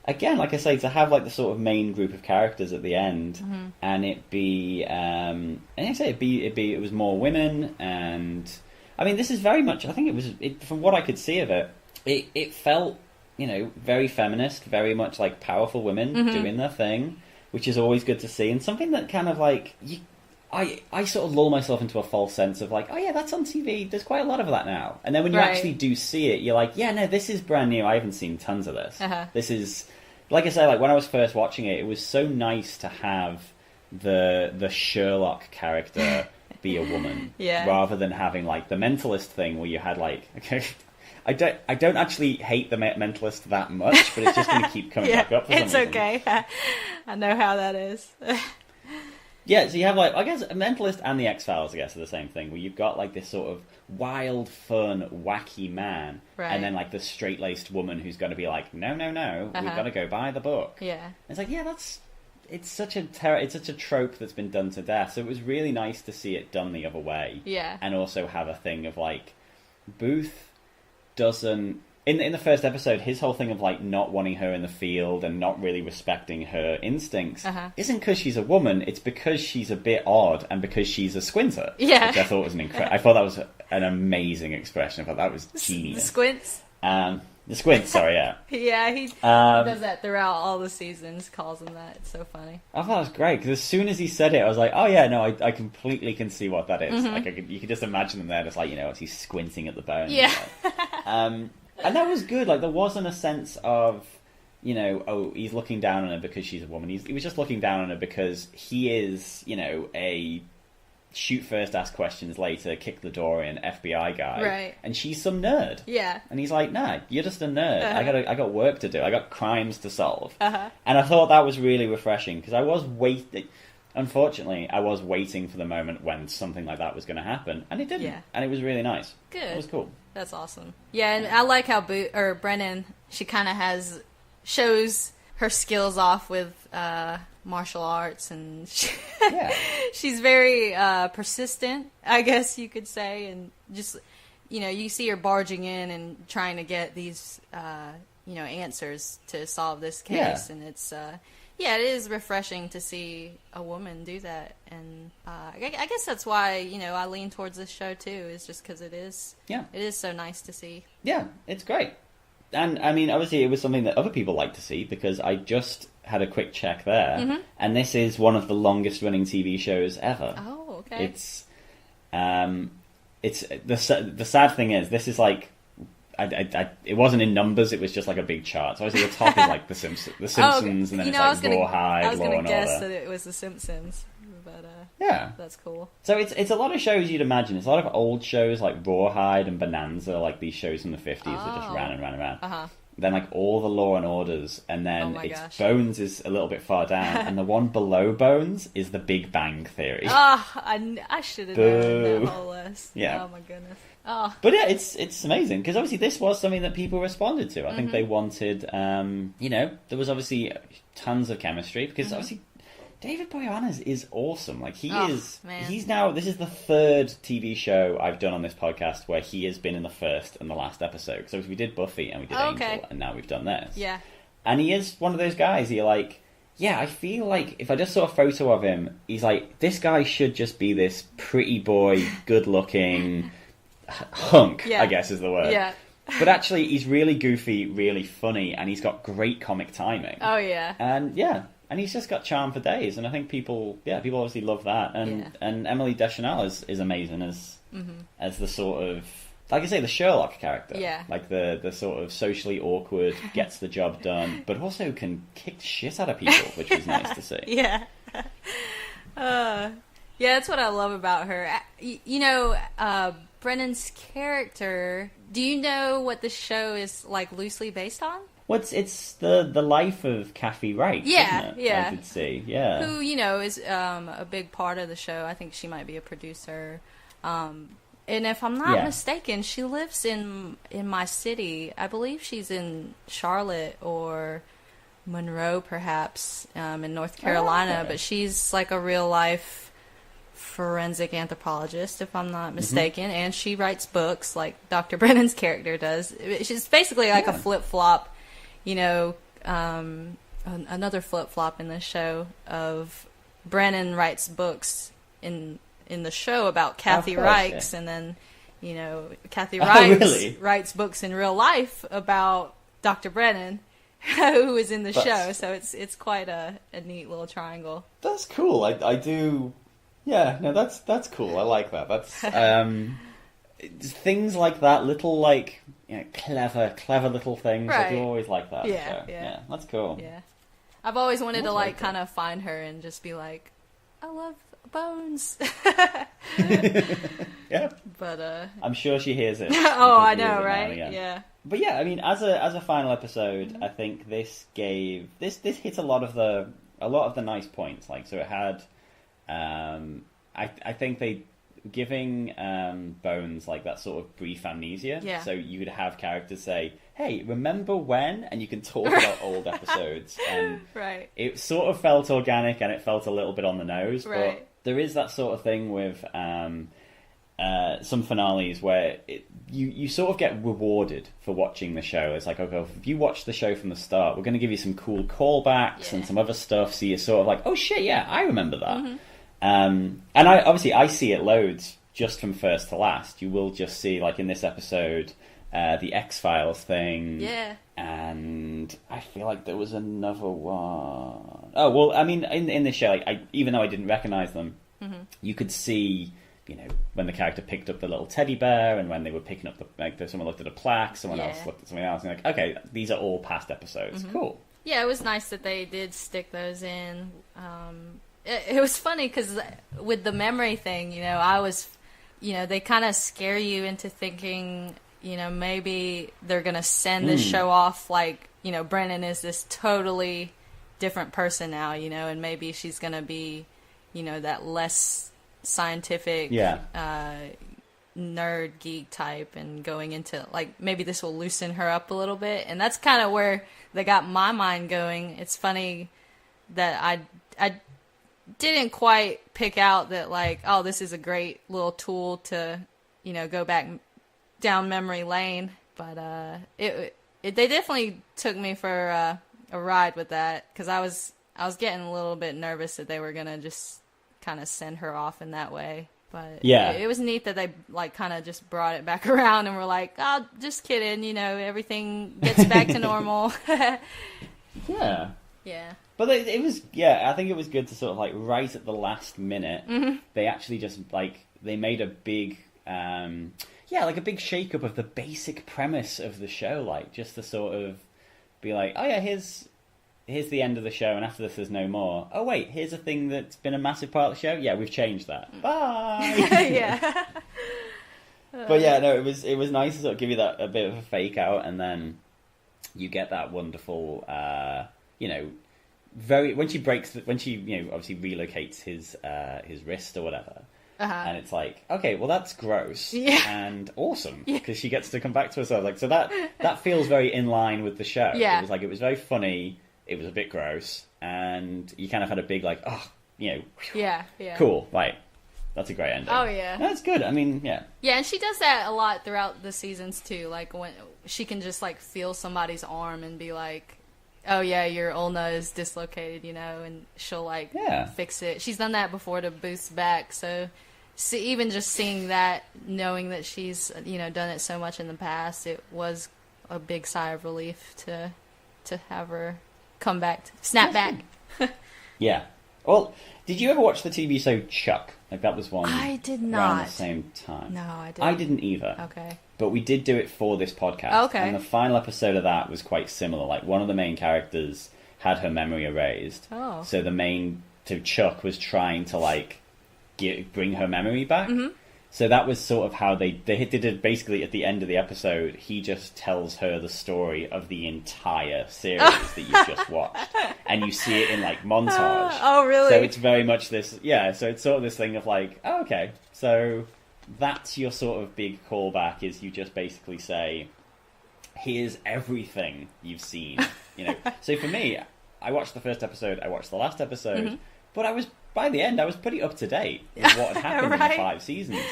again, like I say, to have like the sort of main group of characters at the end, and it be and I say it was more women, and I mean, this is very much. I think it was from what I could see of it, it felt, very feminist, very much like powerful women doing their thing, which is always good to see, and something that kind of like I sort of lull myself into a false sense of like, oh yeah, that's on TV. There's quite a lot of that now. And then when you actually do see it, you're like, yeah, no, this is brand new. I haven't seen tons of this. This is, like I say, like when I was first watching it, it was so nice to have the Sherlock character be a woman, rather than having like the mentalist thing where you had like, okay, I don't actually hate the mentalist that much, but it's just going to keep coming back up for some reason. It's okay. I know how that is. Yeah, so you have, like, I guess, a Mentalist and the X-Files, I guess, are the same thing, where you've got, like, this sort of wild, fun, wacky man, and then, like, the straight-laced woman who's going to be like, no, we've got to go buy the book. Yeah. And it's like, yeah, it's such a trope that's been done to death, so it was really nice to see it done the other way. Yeah. And also have a thing of, like, Booth doesn't... In the first episode, his whole thing of, like, not wanting her in the field and not really respecting her instincts isn't because she's a woman, it's because she's a bit odd and because she's a squinter. Yeah. Which I thought was I thought that was an amazing expression. I thought that was genius. The squints? The squints, sorry, yeah. Yeah, he does that throughout all the seasons, calls him that. It's so funny. I thought it was great, because as soon as he said it, I was like, oh yeah, no, I completely can see what that is. Like, you could just imagine them there, just like, as he's squinting at the bone. Yeah. And that was good. Like, there wasn't a sense of, oh, he's looking down on her because she's a woman. He was just looking down on her because he is, a shoot first, ask questions later, kick the door in FBI guy. Right. And she's some nerd. Yeah. And he's like, nah, you're just a nerd. I got work to do. I got crimes to solve. And I thought that was really refreshing, because I was waiting. Unfortunately, I was waiting for the moment when something like that was going to happen, and it didn't. Yeah. And it was really nice. Good. It was cool. That's awesome. Yeah, and I like how Brennan, she kind of shows her skills off with martial arts, and she's very persistent, I guess you could say, and just, you see her barging in and trying to get these, answers to solve this case, and it's... Yeah, it is refreshing to see a woman do that, and I guess that's why, I lean towards this show too, is just because it is so nice to see. Yeah, it's great. And, I mean, obviously it was something that other people like to see, because I just had a quick check there, and this is one of the longest running TV shows ever. Oh, okay. It's the sad thing is, this is like... it wasn't in numbers, it was just like a big chart. So obviously the top is like The Simpsons, and then it's like Rawhide, I was going to guess Order. that it was The Simpsons, but yeah, that's cool. So it's a lot of shows you'd imagine. It's a lot of old shows like Rawhide and Bonanza, like these shows from the 50s that just ran and ran and ran. Then like all the Law and Orders, and then Bones is a little bit far down, and the one below Bones is The Big Bang Theory. I should have known that whole list. Yeah. Oh my goodness. Oh. But yeah, it's amazing because obviously this was something that people responded to. I think they wanted, there was obviously tons of chemistry because obviously David Boreanaz is awesome. Like he's now, this is the third TV show I've done on this podcast where he has been in the first and the last episode. Because obviously we did Buffy and we did Angel and now we've done this. Yeah. And he is one of those guys, you're like, yeah, I feel like if I just saw a photo of him, he's like, this guy should just be this pretty boy, good-looking hunk, I guess is the word. Yeah. But actually, he's really goofy, really funny, and he's got great comic timing. Oh, yeah. And he's just got charm for days, and I think people obviously love that. And Emily Deschanel is amazing as the sort of, like I say, the Sherlock character. Yeah. Like the sort of socially awkward, gets the job done, but also can kick the shit out of people, which was nice to see. Yeah. Yeah, that's what I love about her. Brennan's character, do you know what the show is like loosely based on? Well, it's the life of Kathy Wright, isn't it? Yeah. I did see, yeah. Who, is a big part of the show. I think she might be a producer. And if I'm not mistaken, she lives in my city. I believe she's in Charlotte or Monroe, perhaps, in North Carolina. Oh, okay. But she's like a real-life forensic anthropologist, if I'm not mistaken. And she writes books like Dr. Brennan's character does. She's basically like a flip-flop, another flip-flop in the show of Brennan writes books in the show about Kathy Reichs, and then, Kathy Reichs writes books in real life about Dr. Brennan, who is in the show. So it's quite a neat little triangle. That's cool. I do. Yeah, no, that's cool. I like that. That's things like that, little clever little things. Right. I do always like that. Yeah, so, that's cool. Yeah, I've always wanted to kind of find her and just be like, I love bones. Yeah, but I'm sure she hears it. Oh, I know, right? Yeah. But yeah, I mean, as a final episode, I think this hit a lot of the nice points. Like, so it had, I think they giving Bones like that sort of brief amnesia. Yeah. So you would have characters say, "Hey, remember when?" And you can talk about old episodes, and it sort of felt organic and it felt a little bit on the nose. Right. But there is that sort of thing with some finales where you sort of get rewarded for watching the show. It's like, okay, if you watch the show from the start, we're going to give you some cool callbacks and some other stuff. So you're sort of like, oh shit, yeah, I remember that. And I see it loads just from first to last. You will just see, like in this episode, the X-Files thing. Yeah. And I feel like there was another one. Oh, well, I mean, in this show, even though I didn't recognize them, you could see, when the character picked up the little teddy bear, and when they were picking up someone looked at a plaque, someone else looked at something else, and you're like, okay, these are all past episodes. Cool. Yeah, it was nice that they did stick those in. It was funny because with the memory thing, I was, they kind of scare you into thinking, maybe they're going to send this show off like, Brennan is this totally different person now, and maybe she's going to be, that less scientific, nerd geek type, and going into, like, maybe this will loosen her up a little bit. And that's kind of where they got my mind going. It's funny that I didn't quite pick out that, like, oh, this is a great little tool to, go back down memory lane. But they definitely took me for a ride with that, because I was getting a little bit nervous that they were gonna just kind of send her off in that way. But it was neat that they like kind of just brought it back around and were like, oh, just kidding, everything gets back to normal. Yeah. Yeah. But it was, I think it was good to sort of, like, right at the last minute, they actually just, like, they made a big, like a big shake-up of the basic premise of the show, like, just to sort of be like, oh yeah, here's the end of the show, and after this there's no more. Oh wait, here's a thing that's been a massive part of the show? Yeah, we've changed that. Bye! Yeah. But yeah, no, it was nice to sort of give you that, a bit of a fake out, and then you get that wonderful, when she obviously relocates his wrist or whatever, And it's like, okay, well, that's gross and awesome because she gets to come back to herself. Like, so that feels very in line with the show. Yeah. It was like, it was very funny. It was a bit gross, and you kind of had a big like, oh, you know, yeah, cool, right? That's a great ending. Oh yeah, that's good. I mean, yeah, and she does that a lot throughout the seasons too. Like when she can just like feel somebody's arm and be like, oh yeah, your ulna is dislocated, you know, and she'll like fix it. She's done that before to Booth's back, so even just seeing that, knowing that she's, you know, done it so much in the past, it was a big sigh of relief to have her come back, snap back. Yeah. Well, did you ever watch the TV show Chuck? Like, that was one I did not. around the same time. No, I didn't. I didn't either. Okay. But we did do it for this podcast. Okay. And the final episode of that was quite similar. Like, one of the main characters had her memory erased. Oh. So Chuck was trying to, like, bring her memory back. Mm-hmm. So that was sort of how they did it. Basically, at the end of the episode, he just tells her the story of the entire series that you've just watched. And you see it in, like, montage. Oh, really? So it's very much this... Yeah, so it's sort of this thing of, like, oh, okay, so that's your sort of big callback, is you just basically say, here's everything you've seen. You know. So for me, I watched the first episode, I watched the last episode, but by the end, I was pretty up to date with what had happened in the 5 seasons.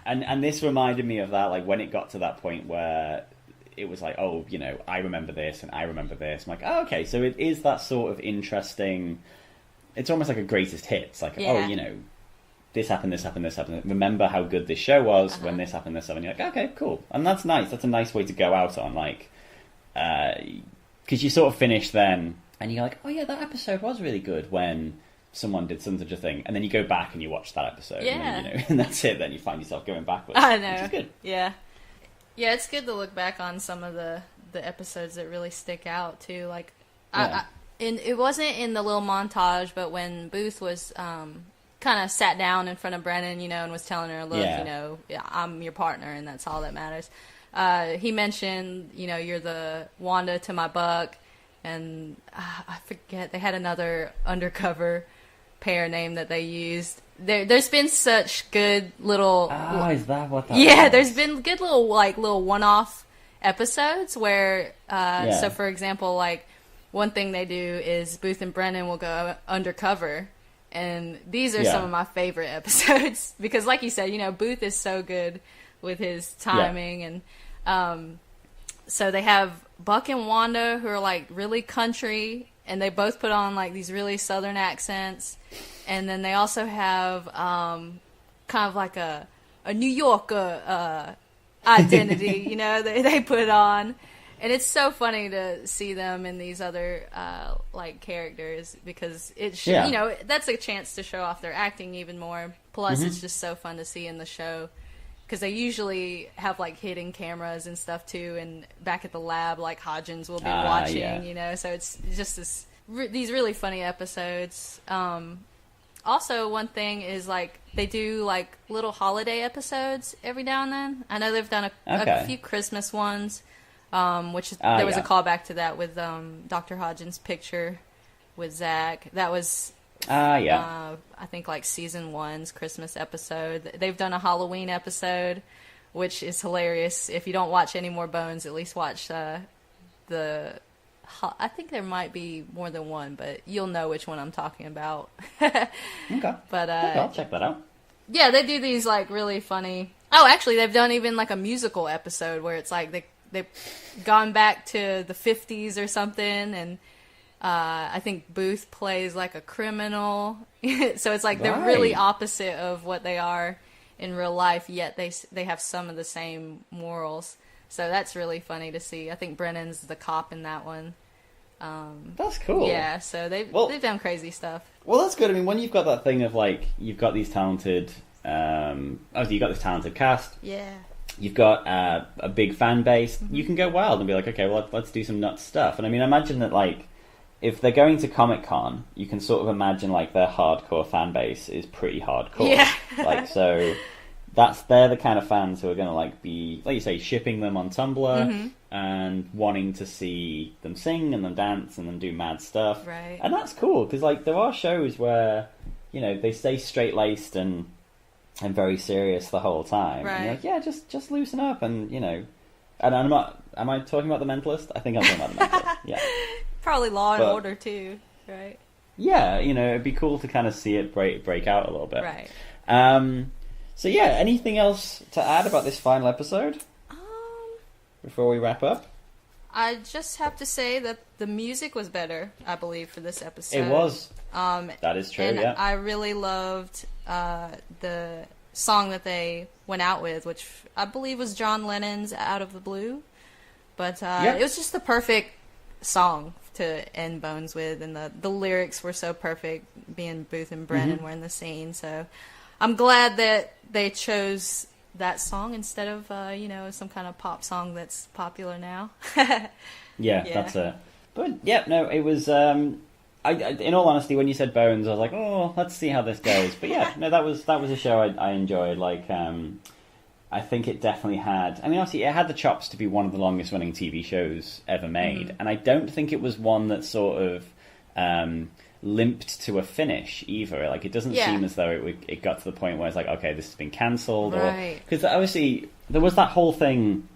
And this reminded me of that, like, when it got to that point where it was like, oh, you know, I remember this and I remember this. I'm like, oh, okay, so it is that sort of interesting... It's almost like a greatest hits. Like, oh, you know, this happened, this happened, this happened. Remember how good this show was when this happened, this happened. You're like, okay, cool. And that's nice. That's a nice way to go out on, like... Because you sort of finish then, and you're like, oh, yeah, that episode was really good when... someone did such a thing, and then you go back and you watch that episode, and, you know, and that's it. Then you find yourself going backwards. I know, which is good. Yeah, it's good to look back on some of the episodes that really stick out too. Like, it wasn't in the little montage, but when Booth was kind of sat down in front of Brennan, you know, and was telling her, look, you know, I'm your partner, and that's all that matters. He mentioned, you know, you're the Wanda to my Buck, and I forget, they had another undercover pair name that they used. There's been such good little... Oh, is that what that was? There's been good little one-off episodes where... So, for example, like, one thing they do is Booth and Brennan will go undercover, and these are some of my favorite episodes, because, like you said, you know, Booth is so good with his timing, and so they have Buck and Wanda, who are, like, really country, and they both put on, like, these really southern accents. And then they also have kind of like a New York identity, you know, they put on. And it's so funny to see them in these other, like, characters, because it you know, that's a chance to show off their acting even more. Plus, it's just so fun to see in the show. Because they usually have, like, hidden cameras and stuff, too. And back at the lab, like, Hodgins will be watching, you know. So it's just these really funny episodes. Also, one thing is, like, they do, like, little holiday episodes every now and then. I know they've done a few Christmas ones, which there was a callback to that with Dr. Hodgins' picture with Zach. That was... I think like season 1's Christmas episode. They've done a Halloween episode, which is hilarious. If you don't watch Any More Bones, at least watch I think there might be more than one, but you'll know which one I'm talking about. Okay. But I'll check that out. Yeah, they do these like really funny... Oh, actually, they've done even like a musical episode where it's like they've gone back to the 50s or something, and I think Booth plays like a criminal. So it's like they're really opposite of what they are in real life, yet they have some of the same morals. So that's really funny to see. I think Brennan's the cop in that one. That's cool. Yeah, so they've done crazy stuff. Well, that's good. I mean, when you've got that thing of like, you've got these talented, you've got this talented cast. Yeah. You've got a big fan base. You can go wild and be like, okay, well, let's do some nuts stuff. And I mean, imagine that, like, if they're going to Comic-Con, you can sort of imagine, like, their hardcore fan base is pretty hardcore. Yeah. Like, so they're the kind of fans who are going to, like, be, like you say, shipping them on Tumblr and wanting to see them sing and them dance and them do mad stuff. Right. And that's cool, because, like, there are shows where, you know, they stay straight-laced and I'm very serious the whole time. Right. And you're like, yeah, just loosen up, and you know. And I'm not. Am I talking about The Mentalist? I think I'm talking about The Mentalist. Yeah. Probably Law and Order too, right? Yeah, you know, it'd be cool to kind of see it break out a little bit. Right. So yeah, anything else to add about this final episode? Before we wrap up? I just have to say that the music was better, I believe, for this episode. It was. That is true, and yeah. I really loved the song that they went out with, which I believe was John Lennon's Out of the Blue. But it was just the perfect song to end Bones with, and the lyrics were so perfect, being Booth and Brennan were in the scene. So I'm glad that they chose that song instead of, some kind of pop song that's popular now. Yeah, that's it. But, yeah, no, it was... in all honesty, when you said Bones, I was like, oh, let's see how this goes. But yeah, no, that was a show I enjoyed. Like, I think it definitely had... I mean, obviously, it had the chops to be one of the longest-running TV shows ever made. And I don't think it was one that sort of limped to a finish, either. Like, it doesn't seem as though it got to the point where it's like, okay, this has been cancelled. Right. Because, obviously, there was that whole thing...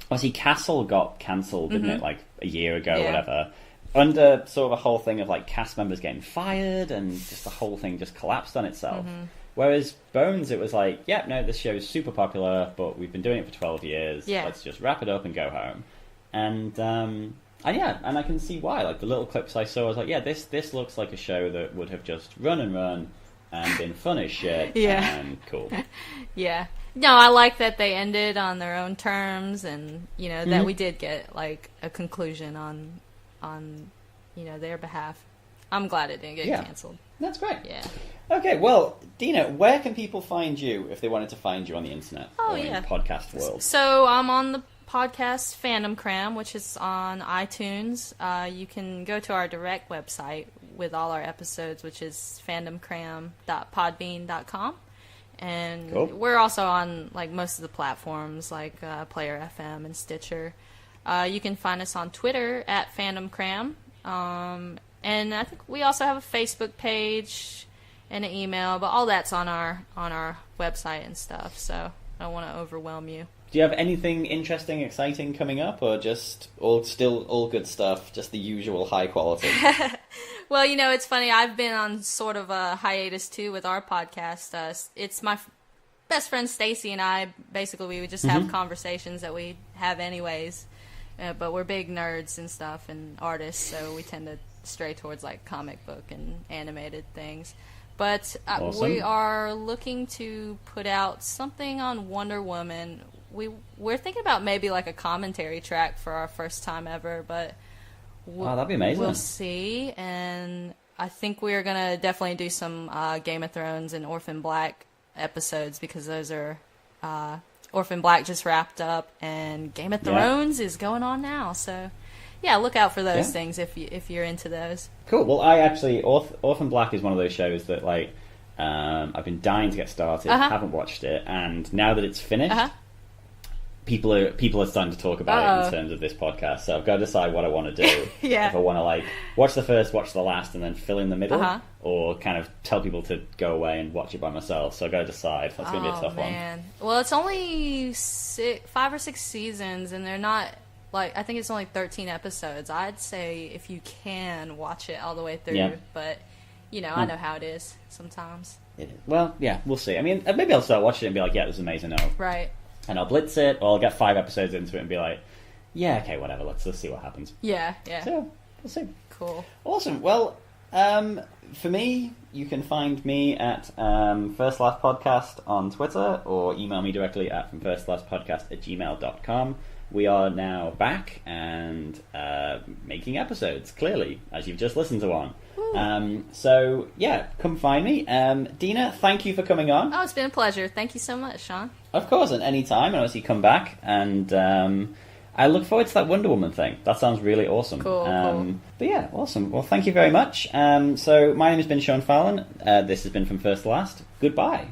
Obviously, Castle got cancelled, didn't it? Like, a year ago or whatever. Under sort of a whole thing of like cast members getting fired, and just the whole thing just collapsed on itself. Whereas Bones, it was like, yeah, no, this show is super popular, but we've been doing it for 12 years. Yeah. Let's just wrap it up and go home. And I can see why. Like the little clips I saw, I was like, yeah, this looks like a show that would have just run and been fun as shit. And cool. Yeah. No, I like that they ended on their own terms, and that we did get like a conclusion on their behalf. I'm glad it didn't get cancelled. That's great. Yeah. Okay, well, Dina, where can people find you if they wanted to find you on the internet or in the podcast world? So I'm on the podcast Fandom Cram, which is on iTunes. You can go to our direct website with all our episodes, which is fandomcram.podbean.com. And we're also on like most of the platforms like Player FM and Stitcher. You can find us on Twitter at FandomCram. And I think we also have a Facebook page and an email, but all that's on our website and stuff, so I don't want to overwhelm you. Do you have anything interesting, exciting coming up, or just all good stuff, just the usual high quality? Well, it's funny, I've been on sort of a hiatus too with our podcast. It's my best friend Stacy and I, basically we would just have conversations that we have anyways. But we're big nerds and stuff and artists, so we tend to stray towards like comic book and animated things. But we are looking to put out something on Wonder Woman. We're thinking about maybe like a commentary track for our first time ever, but that'd be amazing. We'll see. And I think we're gonna definitely do some Game of Thrones and Orphan Black episodes, because those are. Orphan Black just wrapped up, and Game of Thrones is going on now. So, yeah, look out for those things if you're into those. Cool. Well, I actually Orphan Black is one of those shows that like I've been dying to get started. Haven't watched it, and now that it's finished, people are starting to talk about it in terms of this podcast. So I've got to decide what I want to do. If I want to like watch the first, watch the last, and then fill in the middle, or kind of tell people to go away and watch it by myself. So I've got to decide. That's going to be a tough one. Well, it's only 5 or 6 seasons, and they're not like, I think it's only 13 episodes. I'd say if you can watch it all the way through, but I know how it is sometimes. Well, yeah, we'll see. I mean, maybe I'll start watching it and be like, yeah, this is amazing. Right. And I'll blitz it, or I'll get 5 episodes into it and be like, yeah, okay, whatever, let's see what happens. Yeah. So, we'll see. Cool. Awesome. Well, for me, you can find me at First Last Podcast on Twitter, or email me directly at fromfirstlastpodcast@gmail.com. We are now back and making episodes, clearly, as you've just listened to one. So, yeah, come find me. Dina, thank you for coming on. Oh, it's been a pleasure. Thank you so much, Sean. Of course, at any time, and obviously come back, and I look forward to that Wonder Woman thing. That sounds really awesome. Cool. But yeah, awesome. Well, thank you very much. So, my name has been Sean Fallon. This has been From First to Last. Goodbye.